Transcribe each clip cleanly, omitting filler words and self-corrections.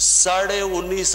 19.5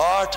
8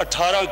18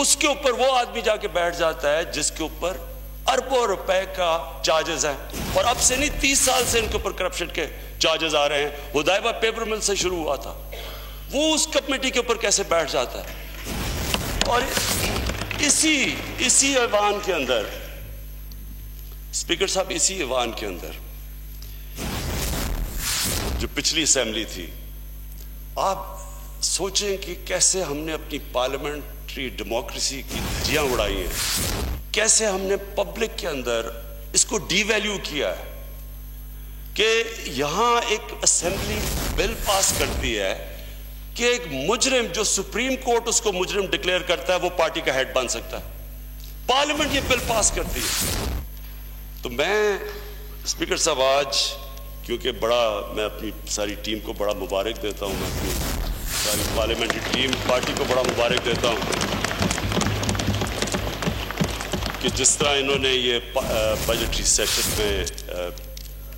اس کے اوپر وہ آدمی جا کے بیٹھ جاتا ہے جس کے اوپر اربوں روپے کا چارجز ہیں, اور اب سے نہیں 30 سال سے ان کے اوپر کرپشن کے چارجز آ رہے ہیں. ہدایبہ پیپر مل سے شروع ہوا تھا, وہ اس کمیٹی کے اوپر کیسے بیٹھ جاتا ہے؟ اور اسی ایوان کے اندر اسپیکر صاحب, اسی ایوان کے اندر جو پچھلی اسمبلی تھی, آپ سوچیں کہ کیسے ہم نے اپنی پارلیمنٹری ڈیموکریسی کی دھجیاں اڑائی ہیں, کیسے ہم نے پبلک کے اندر اس کو ڈی ویلیو کیا ہے کہ یہاں ایک اسمبلی بل پاس کرتی ہے کہ ایک مجرم جو سپریم کورٹ اس کو مجرم ڈکلیئر کرتا ہے وہ پارٹی کا ہیڈ بن سکتا ہے. پارلیمنٹ یہ بل پاس کرتی ہے. تو میں اسپیکر صاحب آج کیونکہ میں اپنی ساری ٹیم کو بڑا مبارک دیتا ہوں, میں اپنی ساری پارلیمنٹری ٹیم پارٹی کو بڑا مبارک دیتا ہوں کہ جس طرح انہوں نے یہ بجٹری سیشن میں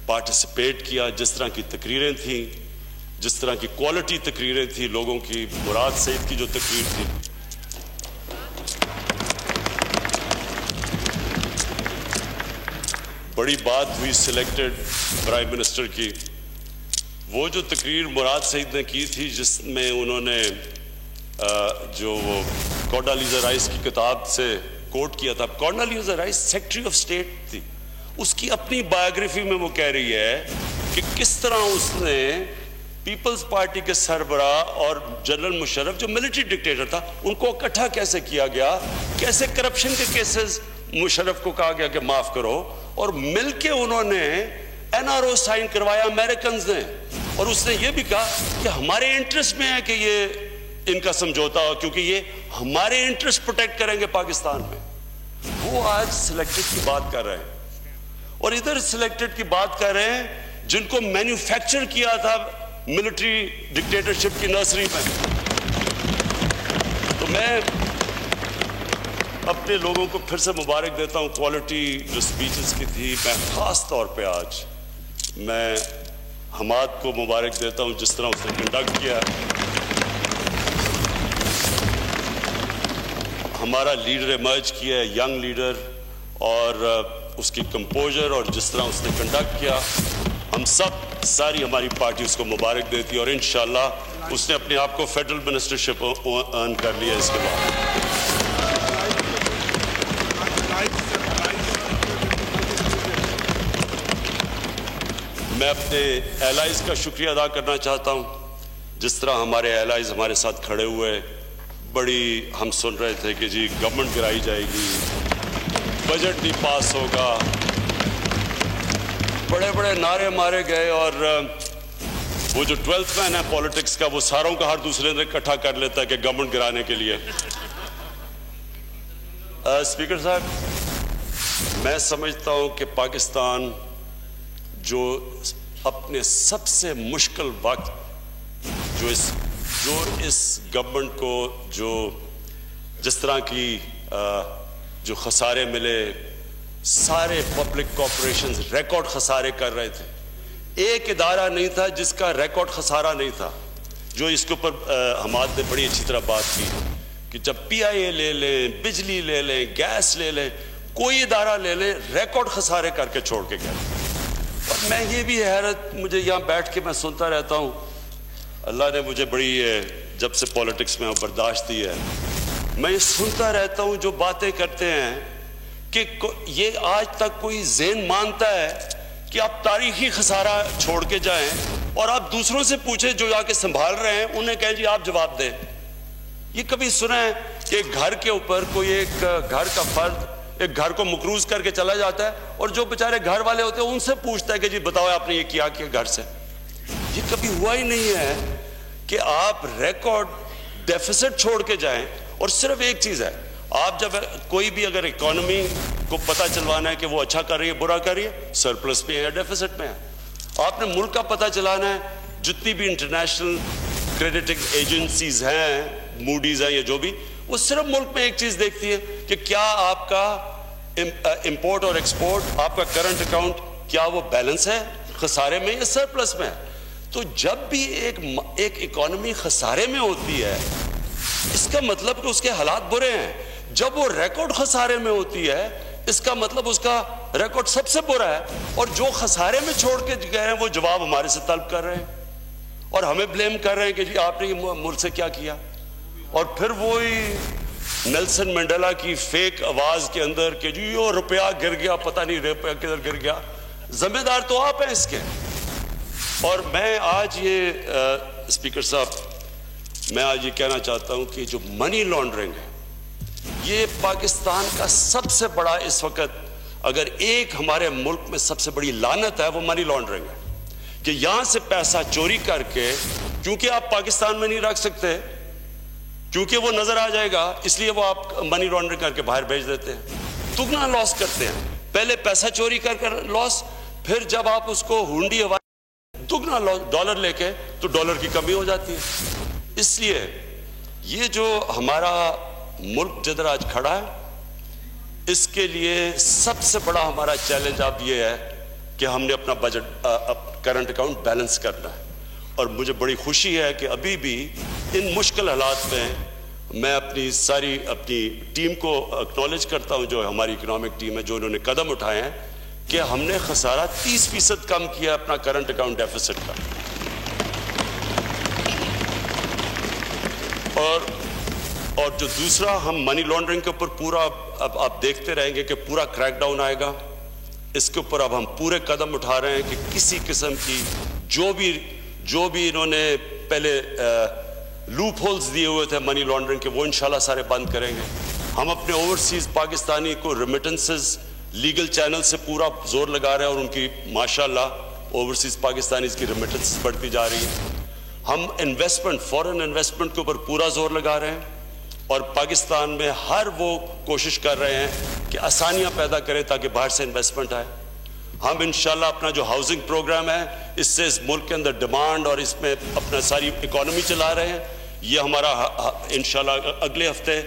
پارٹیسپیٹ کیا, جس طرح کی تقریریں تھیں, جس طرح کی کوالٹی تقریریں تھیں, لوگوں کی مراد سعید کی جو تقریر تھی, بڑی بات ہوئی سلیکٹڈ پرائم منسٹر کی. وہ جو تقریر مراد سعید نے کی تھی جس میں انہوں نے جو وہ کونڈالیزا رائس کی کتاب سے کوٹ کیا تھا, کونڈالیزا رائس سیکرٹری آف اسٹیٹ تھی, اس کی اپنی بایوگرافی میں وہ کہہ رہی ہے کہ کس طرح اس نے پیپلز پارٹی کے سربراہ اور جنرل مشرف جو ملٹری ڈکٹیٹر تھا ان کو اکٹھا کیسے کیا گیا, کیسے کرپشن کے کیسز مشرف کو کہا گیا کہ معاف کرو, اور مل کے انہوں نے این آر او سائن کروایا امریکنز نے, اور اس نے یہ بھی کہا کہ ہمارے انٹرسٹ میں ہے کہ یہ ان کا سمجھوتا ہو کیونکہ یہ ہمارے انٹرسٹ پروٹیکٹ کریں گے پاکستان میں. وہ آج سلیکٹڈ کی بات کر رہے ہیں, اور ادھر سلیکٹڈ کی بات کر رہے ہیں جن کو مینوفیکچر کیا تھا ملٹری ڈکٹیٹرشپ کی نرسری میں. تو میں اپنے لوگوں کو پھر سے مبارک دیتا ہوں, کوالٹی جو سپیچز کی تھی. میں خاص طور پہ آج میں حماد کو مبارک دیتا ہوں جس طرح اس نے کنڈکٹ کیا. ہمارا لیڈر ایمرج کیا ہے, ینگ لیڈر, اور اس کی کمپوزر اور جس طرح اس نے کنڈکٹ کیا, ہم ساری ہماری پارٹی اس کو مبارک دیتی ہے, اور انشاءاللہ اس نے اپنے آپ کو فیڈرل منسٹرشپ ارن کر لیا. اس کے بعد میں اپنے ایلائز کا شکریہ ادا کرنا چاہتا ہوں, جس طرح ہمارے ایلائز ہمارے ساتھ کھڑے ہوئے. بڑی ہم سن رہے تھے کہ جی گورنمنٹ گرائی جائے گی, بجٹ نہیں پاس ہوگا, بڑے بڑے نعرے مارے گئے, اور وہ جو 12th مین ہے پولیٹکس کا وہ ساروں کا ہر دوسرے نے اکٹھا کر لیتا ہے کہ گورنمنٹ گرانے کے لیے. اسپیکر صاحب, میں سمجھتا ہوں کہ پاکستان جو اپنے سب سے مشکل وقت جو اس گورنمنٹ کو جس طرح کی جو خسارے ملے, سارے پبلک کارپوریشنز ریکارڈ خسارے کر رہے تھے, ایک ادارہ نہیں تھا جس کا ریکارڈ خسارہ نہیں تھا. جو اس کے اوپر حماد نے بڑی اچھی طرح بات کی کہ جب پی آئی اے لے لیں, بجلی لے لیں, گیس لے لیں, کوئی ادارہ لے لیں, ریکارڈ خسارے کر کے چھوڑ کے گئے. اور میں یہ بھی حیرت, مجھے یہاں بیٹھ کے میں سنتا رہتا ہوں, اللہ نے مجھے بڑی جب سے پولیٹکس میں برداشت دی ہے, میں یہ سنتا رہتا ہوں جو باتیں کرتے ہیں کہ یہ آج تک کوئی ذہن مانتا ہے کہ آپ تاریخی خسارہ چھوڑ کے جائیں اور آپ دوسروں سے پوچھیں جو آ کے سنبھال رہے ہیں, انہیں کہیں جی آپ جواب دیں. یہ کبھی سنا ہے کہ ایک گھر کے اوپر کوئی ایک گھر کا فرد ایک گھر کو مقروض کر کے چلا جاتا ہے اور جو بیچارے گھر والے ہوتے ہیں ان سے پوچھتا ہے کہ جی بتاؤ آپ نے یہ کیا گھر سے؟ یہ کبھی ہوا ہی نہیں ہے کہ آپ ریکارڈ ڈیفیسٹ چھوڑ کے جائیں. اور صرف ایک چیز ہے, آپ جب کوئی بھی اگر اکانومی کو پتہ چلوانا ہے کہ وہ اچھا کر رہی ہے برا کر رہی ہے, سرپلس میں ہے یا ڈیفیسٹ میں ہے, آپ نے ملک کا پتہ چلانا ہے, جتنی بھی انٹرنیشنل کریڈٹنگ ایجنسیز ہیں, موڈیز ہیں یا جو بھی, وہ صرف ملک میں ایک چیز دیکھتی ہے کہ کیا آپ کا امپورٹ اور ایکسپورٹ, آپ کا کرنٹ اکاؤنٹ کیا وہ بیلنس ہے, خسارے میں یا سرپلس میں ہے. تو جب بھی ایک اکانومی خسارے میں ہوتی ہے, اس کا مطلب کہ اس کے حالات برے ہیں. جب وہ ریکارڈ خسارے میں ہوتی ہے اس کا مطلب اس کا ریکارڈ سب سے برا ہے، اور جو خسارے میں چھوڑ کے گئے ہیں وہ جواب ہمارے سے طلب کر رہے ہیں اور ہمیں بلیم کر رہے ہیں کہ جی آپ نے ملک سے کیا کیا. اور پھر وہی نیلسن منڈیلا کی فیک آواز کے اندر کہ جی وہ روپیہ گر گیا، پتہ نہیں روپیہ کدھر گر گیا. ذمہ دار تو آپ ہیں اس کے. اور میں آج یہ اسپیکر صاحب میں آج یہ کہنا چاہتا ہوں کہ جو منی لانڈرنگ ہے یہ پاکستان کا سب سے بڑا اس وقت، اگر ایک ہمارے ملک میں سب سے بڑی لعنت ہے وہ منی لانڈرنگ ہے، کہ یہاں سے پیسہ چوری کر کے، کیونکہ آپ پاکستان میں نہیں رکھ سکتے کیونکہ وہ نظر آ جائے گا، اس لیے وہ آپ منی لانڈرنگ کر کے باہر بھیج دیتے ہیں. دگنا لاس کرتے ہیں. پہلے پیسہ چوری کر لاس، پھر جب آپ اس کو ہونڈی دگنا ڈالر لے کے تو ڈالر کی کمی ہو جاتی ہے. اس لیے یہ جو ہمارا ملک جدھر آج کھڑا ہے اس کے لیے سب سے بڑا ہمارا چیلنج اب یہ ہے کہ ہم نے اپنا بجٹ کرنٹ اکاؤنٹ بیلنس کرنا ہے. اور مجھے بڑی خوشی ہے کہ ابھی بھی ان مشکل حالات میں اپنی ٹیم کو اکنالج کرتا ہوں، جو ہماری اکنامک ٹیم ہے، جو انہوں نے قدم اٹھائے ہیں کہ ہم نے خسارہ 30% کم کیا اپنا کرنٹ اکاؤنٹ ڈیفیسٹ کا. اور جو دوسرا ہم منی لانڈرنگ کے اوپر پورا اب آپ دیکھتے رہیں گے کہ پورا کریک ڈاؤن آئے گا. اس کے اوپر اب ہم پورے قدم اٹھا رہے ہیں کہ کسی قسم کی جو بھی انہوں نے پہلے لوپ ہولز دیے ہوئے تھے منی لانڈرنگ کے وہ انشاءاللہ سارے بند کریں گے. ہم اپنے اوورسیز پاکستانی کو ریمیٹنسز لیگل چینل سے پورا زور لگا رہے ہیں اور ان کی ماشاءاللہ اوورسیز پاکستانیز کی ریمیٹنسز بڑھتی جا رہی ہیں. ہم انویسٹمنٹ، فورن انویسٹمنٹ کے اوپر پورا زور لگا رہے ہیں اور پاکستان میں ہر وہ کوشش کر رہے ہیں کہ آسانیاں پیدا کریں تاکہ باہر سے انویسٹمنٹ آئے. ہم انشاءاللہ اپنا جو ہاؤسنگ پروگرام ہے اس سے اس ملک کے اندر ڈیمانڈ اور اس میں اپنا ساری اکانومی چلا رہے ہیں. یہ ہمارا انشاءاللہ اگلے ہفتے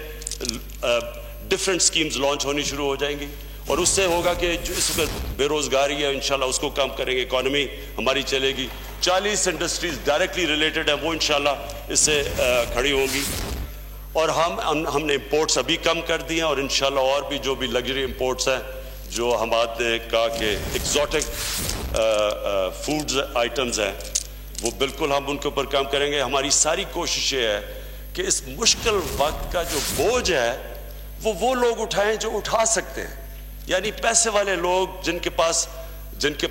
ڈیفرنٹ سکیمز لانچ ہونی شروع ہو جائیں گی اور اس سے ہوگا کہ جو اس وقت بے روزگاری ہے انشاءاللہ اس کو کم کریں گے، اکانومی ہماری چلے گی. 40 انڈسٹریز ڈائریکٹلی ریلیٹڈ ہیں وہ انشاءاللہ اس سے کھڑی ہوں گی. اور ہم نے امپورٹس ابھی کم کر دی ہیں اور انشاءاللہ اور بھی جو بھی لگژری امپورٹس ہیں جو ہم نے کہا کہ ایکزوٹک فوڈز آئٹمز ہیں وہ بالکل ہم ان کے اوپر کام کریں گے. ہماری ساری کوشش یہ ہے کہ اس مشکل وقت کا جو بوجھ ہے وہ لوگ اٹھائیں جو اٹھا سکتے ہیں، یعنی پیسے والے لوگ جن کے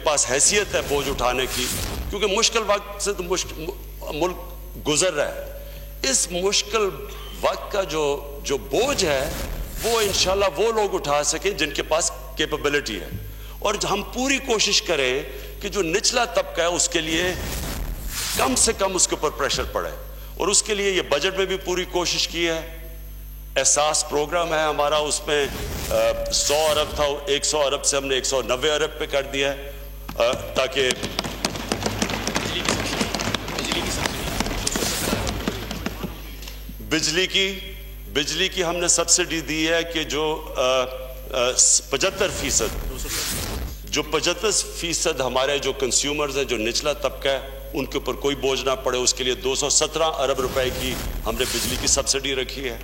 پاس حیثیت ہے بوجھ اٹھانے کی، کیونکہ مشکل وقت سے تو ملک گزر رہا ہے. اس مشکل وقت کا جو بوجھ ہے وہ انشاءاللہ وہ لوگ اٹھا سکیں جن کے پاس کیپیبلٹی ہے. اور ہم پوری کوشش کریں کہ جو نچلا طبقہ ہے اس کے لیے کم سے کم اس کے اوپر پریشر پڑے، اور اس کے لیے یہ بجٹ میں بھی پوری کوشش کی ہے. احساس پروگرام ہے ہمارا، اس میں 100 ارب تھا، 100 ارب سے ہم نے 190 ارب پہ کر دیا ہے تاکہ بجلی کی ہم نے سبسڈی دی ہے کہ جو 75% ہمارے جو کنزیومرز ہیں، جو نچلا طبقہ ہے، ان کے اوپر کوئی بوجھ نہ پڑے. اس کے لیے 217 ارب روپے کی ہم نے بجلی کی سبسڈی رکھی ہے.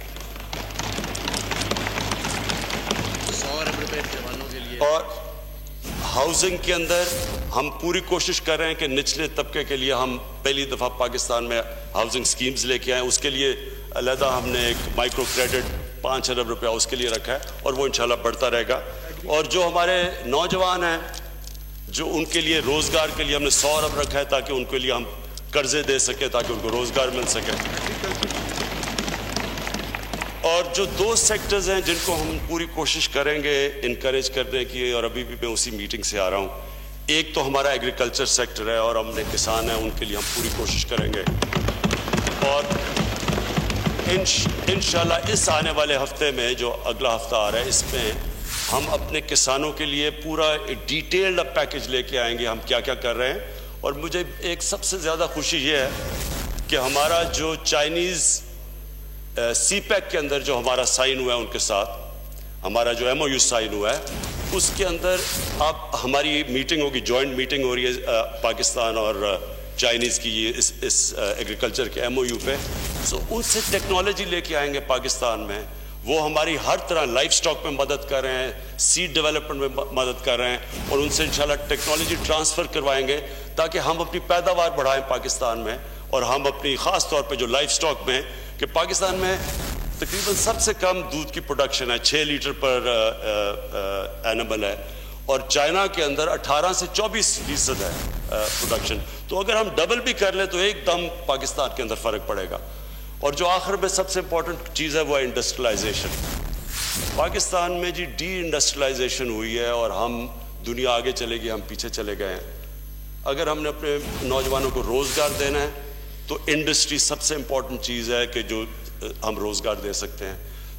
100 ارب روپے جوانوں کے لیے. اور ہاؤسنگ کے اندر ہم پوری کوشش کر رہے ہیں کہ نچلے طبقے کے لیے ہم پہلی دفعہ پاکستان میں ہاؤسنگ سکیمز لے کے آئیں. اس کے لیے علیحدہ ہم نے ایک مائکرو کریڈٹ 5 ارب روپیہ اس کے لیے رکھا ہے اور وہ انشاءاللہ بڑھتا رہے گا. اور جو ہمارے نوجوان ہیں جو ان کے لیے روزگار کے لیے ہم نے 100 ارب رکھا ہے تاکہ ان کے لیے ہم قرضے دے سکیں تاکہ ان کو روزگار مل سکے. اور جو 2 سیکٹرز ہیں جن کو ہم پوری کوشش کریں گے انکریج کرنے کی، اور ابھی بھی میں اسی میٹنگ سے آ رہا ہوں، ایک تو ہمارا ایگریکلچر سیکٹر ہے اور ہم نے کسان ہیں، ان کے لیے ہم پوری کوشش کریں گے. اور انشاءاللہ اس آنے والے ہفتے میں جو اگلا ہفتہ آ رہا ہے اس میں ہم اپنے کسانوں کے لیے پورا ڈیٹیلڈ پیکج لے کے آئیں گے ہم کیا کیا کر رہے ہیں. اور مجھے ایک سب سے زیادہ خوشی یہ ہے کہ ہمارا جو چائنیز سی پیک کے اندر جو ہمارا سائن ہوا ہے ان کے ساتھ، ہمارا جو MOU سائن ہوا ہے اس کے اندر اب ہماری میٹنگ ہوگی، جوائنٹ میٹنگ ہو رہی ہے پاکستان اور چائنیز کی اس ایگریکلچر کے MOU پہ. سو ان سے ٹیکنالوجی لے کے آئیں گے پاکستان میں، وہ ہماری ہر طرح لائف سٹاک میں مدد کر رہے ہیں, سیڈ ڈیولپمنٹ میں مدد کر رہے ہیں, اور ان سے انشاءاللہ ٹیکنالوجی ٹرانسفر کروائیں گے تاکہ ہم اپنی پیداوار بڑھائیں پاکستان میں, اور ہم اپنی خاص طور پہ جو لائف سٹاک میں, کہ پاکستان میں تقریباً سب سے کم دودھ کی پروڈکشن ہے, 6 لیٹر پر اینیمل ہے, اور چائنا کے اندر 18 سے 24% ہے پروڈکشن. تو اگر ہم ڈبل بھی کر لیں تو ایک دم پاکستان کے اندر فرق پڑے گا. اور جو آخر میں سب سے امپورٹنٹ چیز ہے وہ ہے انڈسٹریلائزیشن. پاکستان میں جی ڈی انڈسٹریلائزیشن ہوئی ہے, اور ہم دنیا آگے چلے گی, ہم پیچھے چلے گئے ہیں. اگر ہم نے اپنے نوجوانوں کو روزگار دینا ہے تو انڈسٹری سب سے امپورٹنٹ چیز ہے کہ جو ہم روزگار دے سکتے ہیں.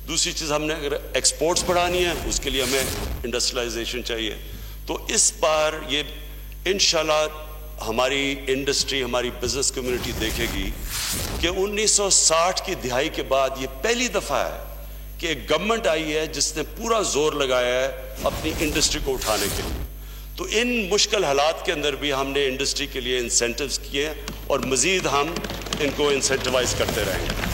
دوسری چیز, ہم نے اگر ایکسپورٹس بڑھانی ہے اس کے لیے ہمیں انڈسٹریلائزیشن چاہیے. تو اس بار یہ انشاءاللہ ہماری انڈسٹری, ہماری بزنس کمیونٹی دیکھے گی کہ 1960 کی دہائی کے بعد یہ پہلی دفعہ ہے کہ ایک گورنمنٹ آئی ہے جس نے پورا زور لگایا ہے اپنی انڈسٹری کو اٹھانے کے لیے. تو ان مشکل حالات کے اندر بھی ہم نے انڈسٹری کے لیے انسینٹیوز کیے, اور مزید ہم ان کو انسینٹیوائز کرتے رہیں گے.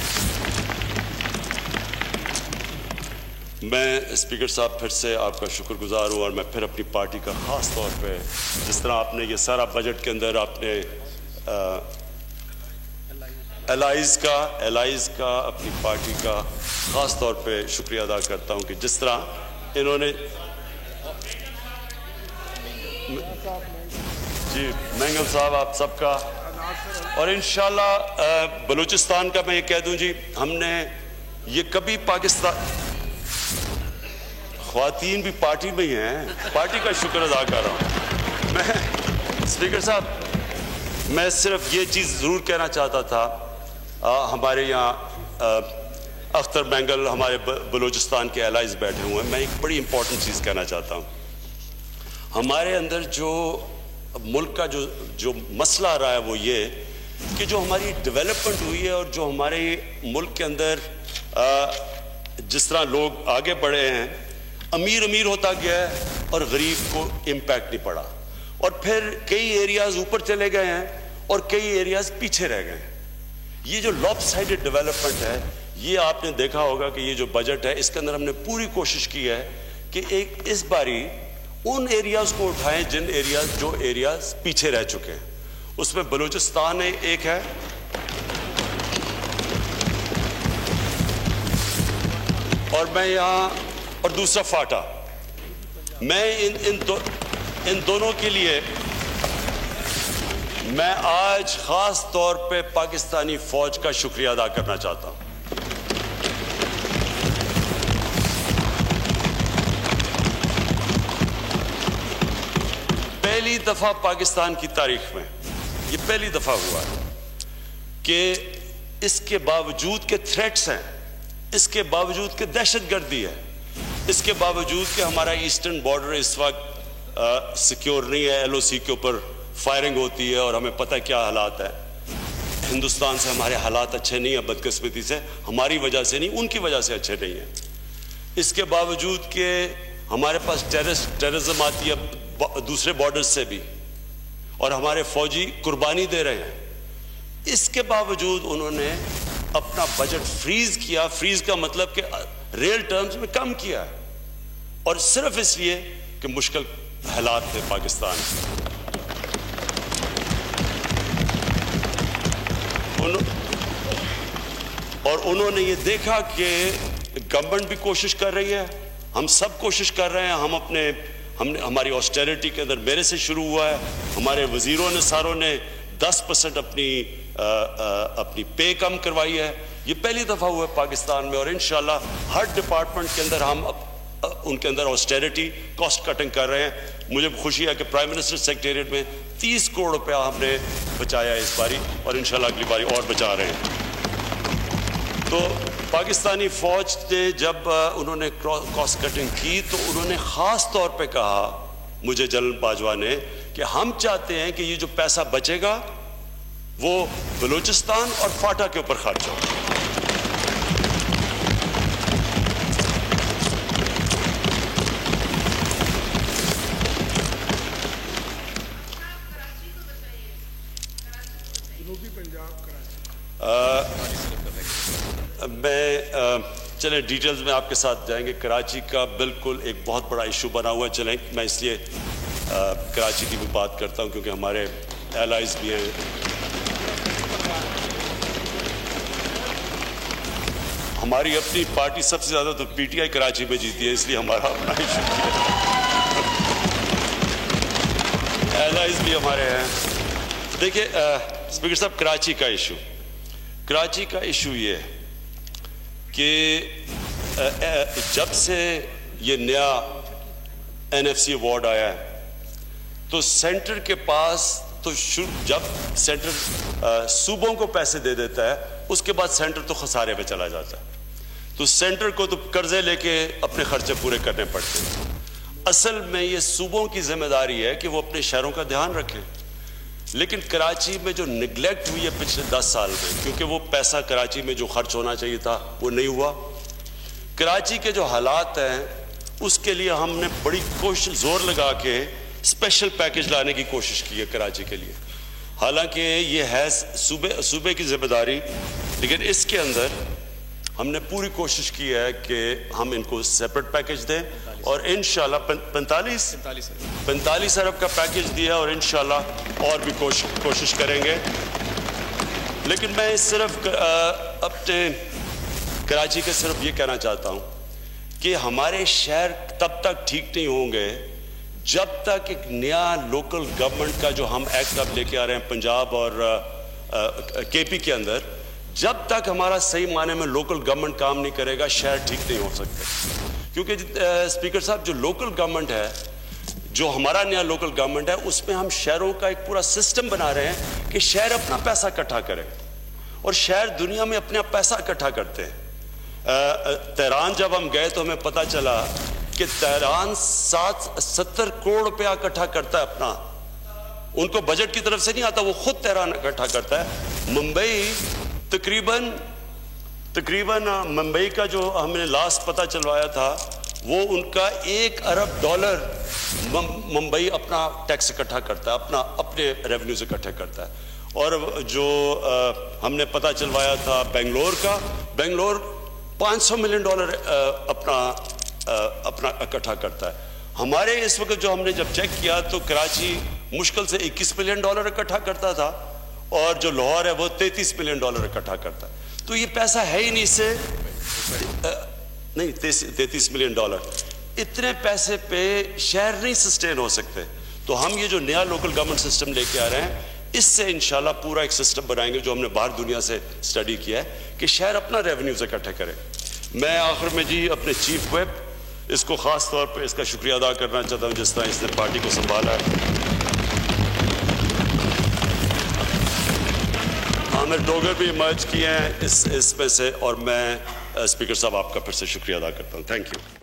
میں اسپیکر صاحب پھر سے آپ کا شکر گزار ہوں, اور میں پھر اپنی پارٹی کا خاص طور پہ, جس طرح آپ نے یہ سارا بجٹ کے اندر آپ نے الائز کا اپنی پارٹی کا خاص طور پہ شکریہ ادا کرتا ہوں کہ جس طرح انہوں نے جی مینگل صاحب آپ سب کا, اور انشاءاللہ بلوچستان کا میں یہ کہہ دوں جی, ہم نے یہ کبھی پاکستان, خواتین بھی پارٹی میں ہی ہیں, پارٹی کا شکر ادا کر رہا ہوں میں. اسپیکر صاحب, میں صرف یہ چیز ضرور کہنا چاہتا تھا, ہمارے یہاں اختر مینگل ہمارے بلوچستان کے الائز بیٹھے ہوئے ہیں, میں ایک بڑی امپورٹنٹ چیز کہنا چاہتا ہوں. ہمارے اندر جو ملک کا جو مسئلہ آ رہا ہے وہ یہ کہ جو ہماری ڈیولپمنٹ ہوئی ہے, اور جو ہمارے ملک کے اندر جس طرح لوگ آگے بڑھے ہیں, امیر ہوتا گیا ہے اور غریب کو امپیکٹ نہیں پڑا, اور پھر کئی ایریاز اوپر چلے گئے ہیں اور کئی ایریاز پیچھے رہ گئے ہیں. یہ جو لاپ سائڈڈ ڈیولپمنٹ ہے, یہ آپ نے دیکھا ہوگا کہ یہ جو بجٹ ہے اس کے اندر ہم نے پوری کوشش کی ہے کہ ایک اس باری ان ایریاز کو اٹھائیں جو ایریاز پیچھے رہ چکے ہیں. اس میں بلوچستان ایک ہے, اور میں یہاں, اور دوسرا فاٹا. میں ان دونوں کے لیے میں آج خاص طور پہ پاکستانی فوج کا شکریہ ادا کرنا چاہتا ہوں. پہلی دفعہ پاکستان کی تاریخ میں یہ پہلی دفعہ ہوا ہے کہ اس کے باوجود کہ تھریٹس ہیں, اس کے باوجود کہ دہشت گردی ہے, اس کے باوجود کہ ہمارا ایسٹرن بارڈر اس وقت سیکیور نہیں ہے, ایل او سی کے اوپر فائرنگ ہوتی ہے اور ہمیں پتہ کیا حالات ہے. ہندوستان سے ہمارے حالات اچھے نہیں ہیں, بدقسمتی سے, ہماری وجہ سے نہیں, ان کی وجہ سے اچھے نہیں ہیں. اس کے باوجود کہ ہمارے پاس ٹیررزم آتی ہے دوسرے بارڈر سے بھی, اور ہمارے فوجی قربانی دے رہے ہیں, اس کے باوجود انہوں نے اپنا بجٹ فریز کیا. فریز کا مطلب کہ ریل ٹرمز میں کم کیا ہے, اور صرف اس لیے کہ مشکل حالات تھے پاکستان. اور انہوں نے یہ دیکھا کہ گورنمنٹ بھی کوشش کر رہی ہے, ہم سب کوشش کر رہے ہیں. ہماری آسٹیرٹی کے اندر میرے سے شروع ہوا ہے, ہمارے وزیروں نے ساروں نے 10% اپنی پے کم کروائی ہے. یہ پہلی دفعہ ہوا ہے پاکستان میں, اور انشاءاللہ ہر ڈپارٹمنٹ کے اندر ہم ان کے اندر آسٹیرٹی کاسٹ کٹنگ کر رہے ہیں. مجھے خوشی ہے کہ پرائم منسٹر سیکریٹریٹ میں 30 کروڑ روپیہ ہم نے بچایا اس باری, اور انشاءاللہ اگلی باری اور بچا رہے ہیں. تو پاکستانی فوج نے جب انہوں نے کاسٹ کٹنگ کی تو انہوں نے خاص طور پہ کہا مجھے جنرل باجوہ نے کہ ہم چاہتے ہیں کہ یہ جو پیسہ بچے گا وہ بلوچستان اور فاٹا کے اوپر خرچ ہو. میں چلیں ڈیٹیلز میں آپ کے ساتھ جائیں گے. کراچی کا بالکل ایک بہت بڑا ایشو بنا ہوا ہے. چلیں میں اس لیے کراچی کی بھی بات کرتا ہوں کیونکہ ہمارے ایلائز بھی ہیں. ہماری اپنی پارٹی سب سے زیادہ تو پی ٹی آئی کراچی میں جیتی ہے, اس لیے ہمارا اپنا ایشو ہے. ایلائز بھی ہمارے ہیں. دیکھیے اسپیکر صاحب, کراچی کا ایشو یہ ہے کہ جب سے یہ نیا این ایف سی ایوارڈ آیا ہے تو سینٹر کے پاس تو جب سینٹر صوبوں کو پیسے دے دیتا ہے اس کے بعد سینٹر تو خسارے پہ چلا جاتا ہے. تو سینٹر کو تو قرضے لے کے اپنے خرچے پورے کرنے پڑتے ہیں. اصل میں یہ صوبوں کی ذمہ داری ہے کہ وہ اپنے شہروں کا دھیان رکھیں. لیکن کراچی میں جو نگلیکٹ ہوئی ہے پچھلے 10 سال میں, کیونکہ وہ پیسہ کراچی میں جو خرچ ہونا چاہیے تھا وہ نہیں ہوا. کراچی کے جو حالات ہیں اس کے لیے ہم نے بڑی کوشش زور لگا کے اسپیشل پیکج لانے کی کوشش کی ہے کراچی کے لیے. حالانکہ یہ ہے صوبے کی ذمہ داری, لیکن اس کے اندر ہم نے پوری کوشش کی ہے کہ ہم ان کو سیپریٹ پیکج دیں اور انشاءاللہ 45 ارب کا پیکج دیا اور انشاءاللہ اور بھی کوشش کریں گے. لیکن میں صرف اپنے کراچی کے صرف یہ کہنا چاہتا ہوں کہ ہمارے شہر تب تک ٹھیک نہیں ہوں گے جب تک ایک نیا لوکل گورنمنٹ کا جو ہم ایکٹ اب لے کے آ رہے ہیں پنجاب اور کے پی کے اندر, جب تک ہمارا صحیح معنی میں لوکل گورنمنٹ کام نہیں کرے گا شہر ٹھیک نہیں ہو سکتے. کیونکہ اسپیکر صاحب جو لوکل گورنمنٹ ہے, جو ہمارا نیا لوکل گورنمنٹ ہے, اس میں ہم شہروں کا ایک پورا سسٹم بنا رہے ہیں کہ شہر اپنا پیسہ اکٹھا کرے اور شہر دنیا میں اپنا پیسہ اکٹھا کرتے ہیں. تہران جب ہم گئے تو ہمیں پتہ چلا کہ تہران 70 کروڑ روپیہ اکٹھا کرتا ہے اپنا, ان کو بجٹ کی طرف سے نہیں آتا, وہ خود تہران اکٹھا کرتا ہے. ممبئی تقریباً ممبئی کا جو ہم نے لاسٹ پتہ چلوایا تھا وہ ان کا $1 ارب ممبئی اپنا ٹیکس اکٹھا کرتا ہے, اپنے ریونیوز اکٹھا کرتا ہے. اور جو ہم نے پتہ چلوایا تھا بنگلور کا, بنگلور $500 ملین اپنا اکٹھا کرتا ہے. ہمارے اس وقت جو ہم نے جب چیک کیا تو کراچی مشکل سے $21 ملین اکٹھا کرتا تھا اور جو لاہور ہے وہ $33 ملین اکٹھا کرتا ہے. تو یہ پیسہ ہے ہی نہیں, سے نہیں $33 ملین. اتنے پیسے پہ شہر نہیں سسٹین ہو سکتے. تو ہم یہ جو نیا لوکل گورنمنٹ سسٹم لے کے آ رہے ہیں, اس سے انشاءاللہ پورا ایک سسٹم بنائیں گے جو ہم نے باہر دنیا سے سٹڈی کیا ہے کہ شہر اپنا ریونیوز اکٹھے کرے. میں آخر میں جی اپنے چیف ویپ اس کو خاص طور پہ اس کا شکریہ ادا کرنا چاہتا ہوں جس طرح اس نے پارٹی کو سنبھالا ہے. عامر ڈوگر بھی ایمرج کیے ہیں اس میں سے, اور میں اسپیکر صاحب آپ کا پھر سے شکریہ ادا کرتا ہوں. Thank you.